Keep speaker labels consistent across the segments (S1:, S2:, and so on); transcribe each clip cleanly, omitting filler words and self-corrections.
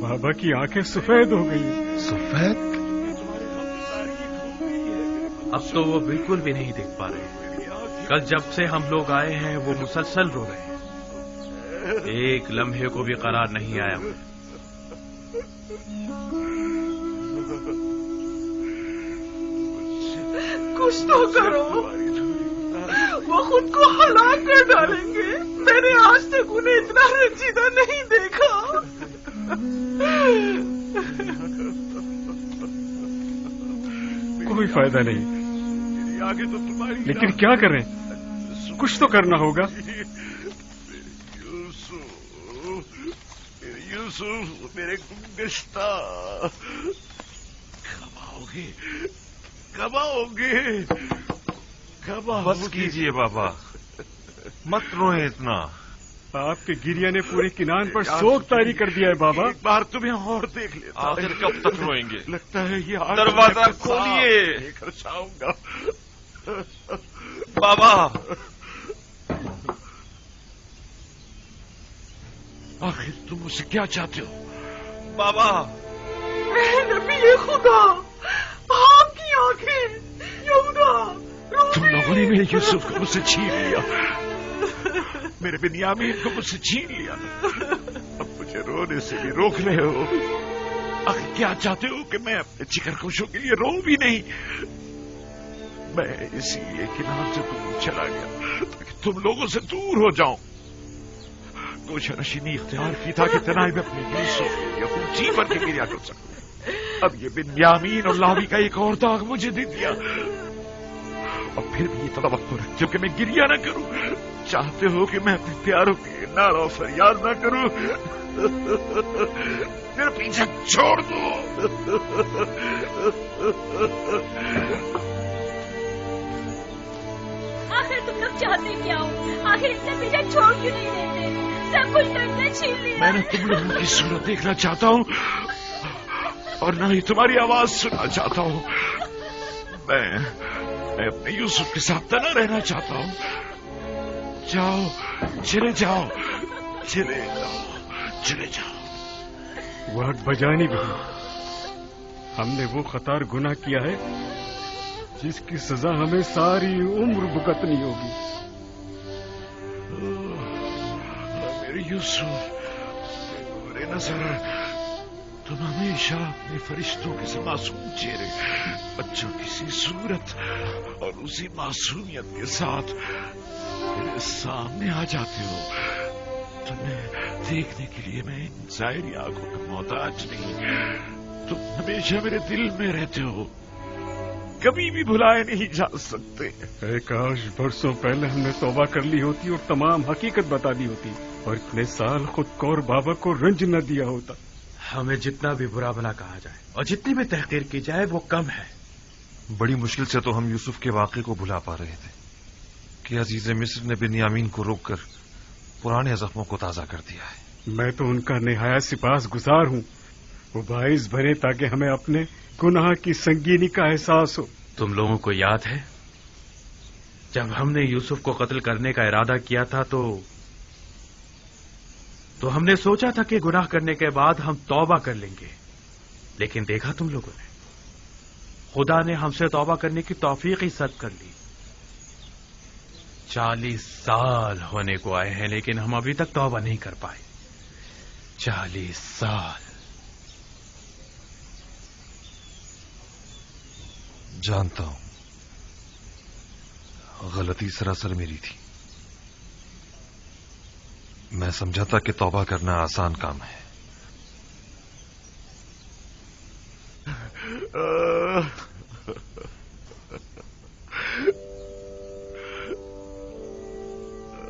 S1: بابا کی آنکھیں سفید ہو گئی ہیں.
S2: سفید؟ اب تو وہ بالکل بھی نہیں دیکھ پا رہے. کل جب سے ہم لوگ آئے ہیں وہ مسلسل رو رہے ہیں. ایک لمحے کو بھی قرار نہیں آیا.
S3: کچھ تو کرو. وہ خود کو ہلاک کر ڈالیں گے. میں نے آج تک انہیں اتنا رنجیدہ نہیں دیکھا.
S1: کوئی فائدہ نہیں. لیکن کیا کریں؟ کچھ تو کرنا ہوگا.
S2: یوسف میرے گمگشتہ کب آؤ گے؟ بس کیجیے بابا، مت روئے اتنا.
S1: آپ کے گریا نے پورے کنان پر سوگ طاری کر دیا ہے بابا.
S2: ایک بار تمہیں اور دیکھ لیتا. آخر کب تک روئیں گے؟ لگتا ہے یہ دروازہ کھولیے. گھر جاؤں گا بابا. آخر تم مجھ سے کیا چاہتے ہو بابا؟
S3: نبی خدا، آپ کی آنکھیں. یہودا،
S2: تم لوگوں نے میرے یوسف کو مجھ سے چھین لیا، میرے بنیامین کو مجھ سے چھین لیا. اب مجھے رونے سے بھی روک رہے ہو. آخر کیا چاہتے ہو کہ میں اپنے جگر خوشوں کے لیے رو بھی نہیں؟ میں اسی لیے کنار سے دور چلا گیا تاکہ تم لوگوں سے دور ہو جاؤں. گوشہ نشینی اختیار کی تھا کہ تنہائی میں اپنے یوسف یا خود جی بن کے گریا کر سکوں. اب یہ بنیامین اور لاوی کا ایک اور داغ مجھے دے دیا، اور پھر بھی یہ توقع رکھتے ہو کہ میں گریا نہ کروں. چاہتے ہو کہ میں اپنے پیاروں کی نعرہ و فریاد نہ کروں. میرا پیچھا چھوڑ دو.
S4: آخر تم لوگ چاہتے کیا ہو؟ آخر اتنا پیچھا چھوڑ کیوں نہیں دیتے؟ سب کچھ کرنا چھین لیا.
S2: میں نے تم لوگوں کی صورت دیکھنا چاہتا ہوں اور نہ ہی تمہاری آواز سننا چاہتا ہوں. میں اپنے یوسف کے ساتھ نہ رہنا چاہتا ہوں. جاؤ، چلے جاؤ، چلے جاؤ، چلے جاؤ.
S1: وقت بجانی بھی. ہم نے وہ خطار گناہ کیا ہے جس کی سزا ہمیں ساری عمر بھگتنی ہوگی.
S2: میرے یوسف، میرے نظر، تم ہمیشہ اپنے فرشتوں کے سے معصوم چہرے، بچوں کی سی صورت اور اسی معصومیت کے ساتھ میرے سامنے آ جاتے ہو. تمہیں دیکھنے کے لیے میں ان ظاہری آنکھوں کا محتاج نہیں. تم ہمیشہ میرے دل میں رہتے ہو، کبھی بھی بھلائے نہیں جا سکتے.
S1: اے کاش برسوں پہلے ہم نے توبہ کر لی ہوتی اور تمام حقیقت بتا دی ہوتی، اور اتنے سال خود کو اور بابا کو رنج نہ دیا ہوتا.
S2: ہمیں جتنا بھی برا بھلا کہا جائے اور جتنی بھی تحقیر کی جائے وہ کم ہے.
S5: بڑی مشکل سے تو ہم یوسف کے واقعے کو بھلا پا رہے تھے کہ عزیز مصر نے بنیامین کو روک کر پرانے زخموں کو تازہ کر دیا ہے.
S1: میں تو ان کا نہایت سپاس گزار ہوں. وہ باعث بنے تاکہ ہمیں اپنے گناہ کی سنگینی کا احساس ہو.
S2: تم لوگوں کو یاد ہے جب ہم نے یوسف کو قتل کرنے کا ارادہ کیا تھا تو ہم نے سوچا تھا کہ گناہ کرنے کے بعد ہم توبہ کر لیں گے. لیکن دیکھا تم لوگوں نے، خدا نے ہم سے توبہ کرنے کی توفیق ہی صد کر لی. 40 سال ہونے کو آئے ہیں لیکن ہم ابھی تک توبہ نہیں کر پائے. 40 سال.
S5: جانتا ہوں غلطی سراسر میری تھی. میں سمجھا تھا کہ توبہ کرنا آسان کام ہے.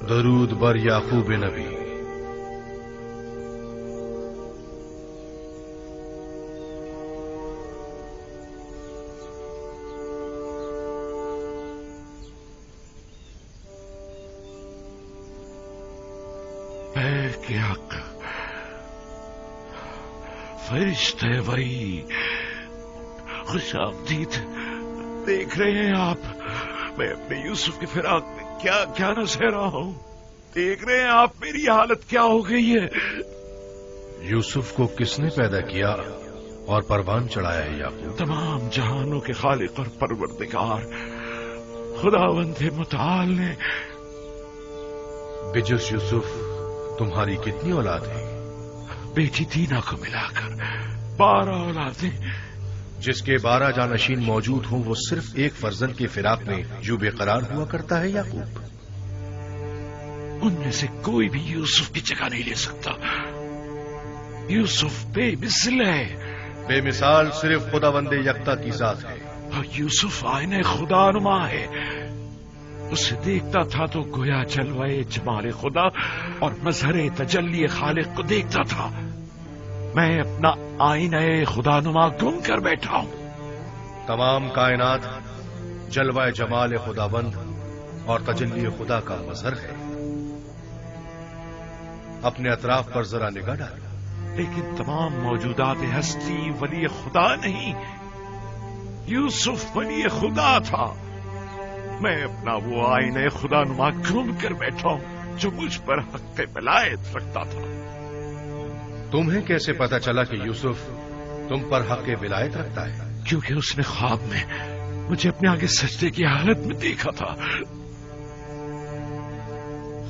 S6: درود بر یعقوب نبی.
S2: کے حق فرشتے وہی خوش آمدید. دیکھ رہے ہیں آپ، میں اپنے یوسف کی فراق میں کیا کیا نہ سہ رہا ہوں.
S5: دیکھ رہے ہیں آپ میری حالت کیا ہو گئی ہے.
S6: یوسف کو کس نے پیدا کیا اور پروان چڑھایا ہے یعقوب؟
S5: تمام جہانوں کے خالق اور پروردگار خداوند متعال نے.
S6: بجز یوسف تمہاری کتنی اولاد ہے؟
S5: بیٹی دینا کو ملا کر 12 اولادیں.
S6: جس کے 12 جانشین موجود ہوں وہ صرف ایک فرزند کے فراق میں یوں بے قرار ہوا کرتا ہے یعقوب؟
S5: ان میں سے کوئی بھی یوسف کی جگہ نہیں لے سکتا. یوسف بے مثل ہے.
S6: بے مثال صرف خداوند یکتا کی ذات ہے.
S5: اور یوسف آئینہ خدا نما ہے. اسے دیکھتا تھا تو گویا جلوے جمال خدا اور مظہر تجلی خالق کو دیکھتا تھا. میں اپنا آئینہ خدا نما گم کر بیٹھا ہوں.
S6: تمام کائنات جلوہ جمال خداوند اور تجلی خدا کا مظہر ہے. اپنے اطراف پر ذرا نگاہ ڈال.
S5: لیکن تمام موجودات ہستی ولی خدا نہیں. یوسف ولی خدا تھا. میں اپنا وہ آئینہ خدا نما گم کر بیٹھا ہوں جو مجھ پر حق ولایت رکھتا تھا.
S6: تمہیں کیسے پتا چلا کہ یوسف تم پر حق ولایت رکھتا ہے؟
S5: کیونکہ اس نے خواب میں مجھے اپنے آگے سجدے کی حالت میں دیکھا تھا.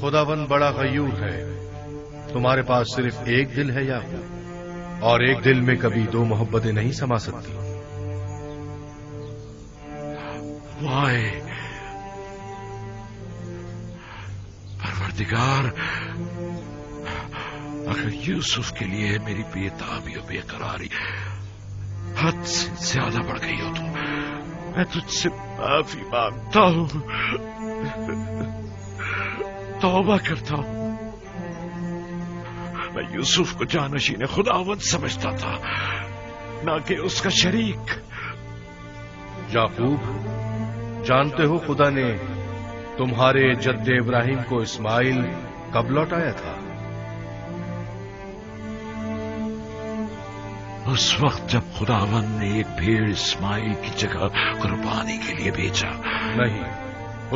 S6: خداوند بڑا غیور ہے. تمہارے پاس صرف ایک دل ہے یعقوب، اور ایک دل میں کبھی 2 محبتیں نہیں سما سکتی.
S5: وائے پروردگار، اگر یوسف کے لیے میری بے تابی و بے قراری حد سے زیادہ بڑھ گئی ہو تو میں تجھ سے معافی مانگتا ہوں. توبہ کرتا ہوں. میں یوسف کو جانشین خداوند سمجھتا تھا، نہ کہ اس کا شریک.
S6: یعقوب، جانتے ہو خدا نے تمہارے جد ابراہیم کو اسماعیل کب لوٹایا تھا؟
S5: اس وقت جب خداوند نے ایک بھیڑ اسماعیل کی جگہ قربانی کے لیے بھیجا.
S6: نہیں،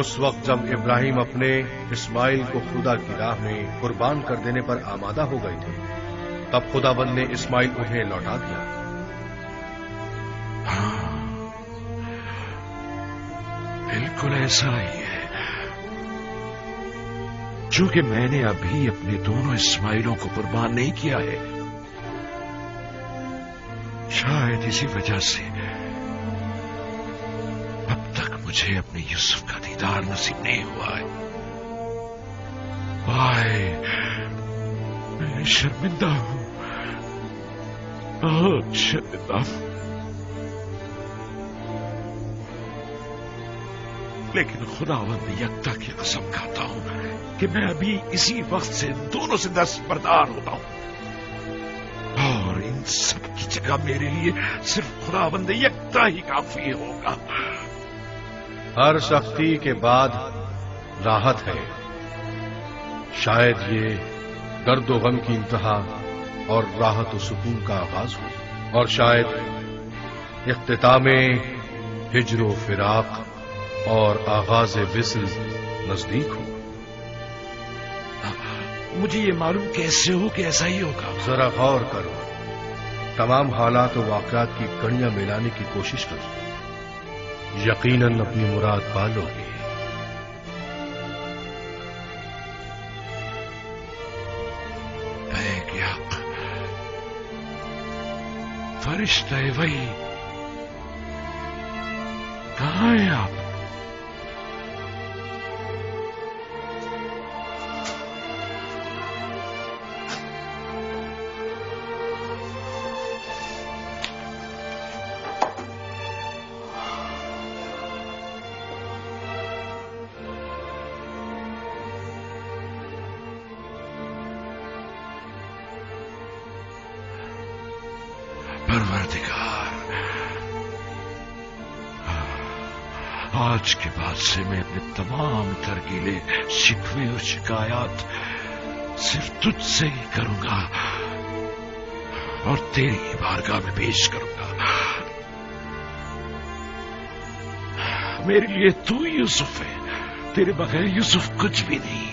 S6: اس وقت جب ابراہیم اپنے اسماعیل کو خدا کی راہ میں قربان کر دینے پر آمادہ ہو گئے تھے، تب خداوند نے اسماعیل انہیں لوٹا دیا.
S5: ہاں، بالکل ایسا ہی ہے. چونکہ میں نے ابھی اپنے دونوں اسماعیلوں کو قربان نہیں کیا ہے، شاید اسی وجہ سے اب تک مجھے اپنے یوسف کا دیدار نصیب نہیں ہوا ہے. ہائے، میں شرمندہ ہوں، بہت شرمندہ ہوں. لیکن خداوند یکتا کی قسم کھاتا ہوں کہ میں ابھی اسی وقت سے دونوں سے دستبردار ہوتا ہوں، اور ان سب کی جگہ میرے لیے صرف خداوند یکتا ہی کافی ہوگا.
S6: ہر سختی کے بعد راحت ہے. شاید یہ درد و غم کی انتہا اور راحت و سکون کا آغاز ہو، اور شاید اختتام ہجر و فراق اور آغاز وصل نزدیک ہو.
S5: مجھے یہ معلوم کیسے ہو کہ ایسا ہی ہوگا؟
S6: ذرا غور کرو. تمام حالات و واقعات کی کڑیاں ملانے کی کوشش کرو. یقیناً اپنی مراد پالو گے.
S5: فرشتہ وہی کہاں ہیں آپ؟ پروردگار، آج کے بعد سے میں اپنے تمام ترگیلے، شکوے اور شکایات صرف تجھ سے ہی کروں گا اور تیری بارگاہ میں پیش کروں گا. میرے لیے تو یوسف ہے، تیرے بغیر یوسف کچھ بھی نہیں.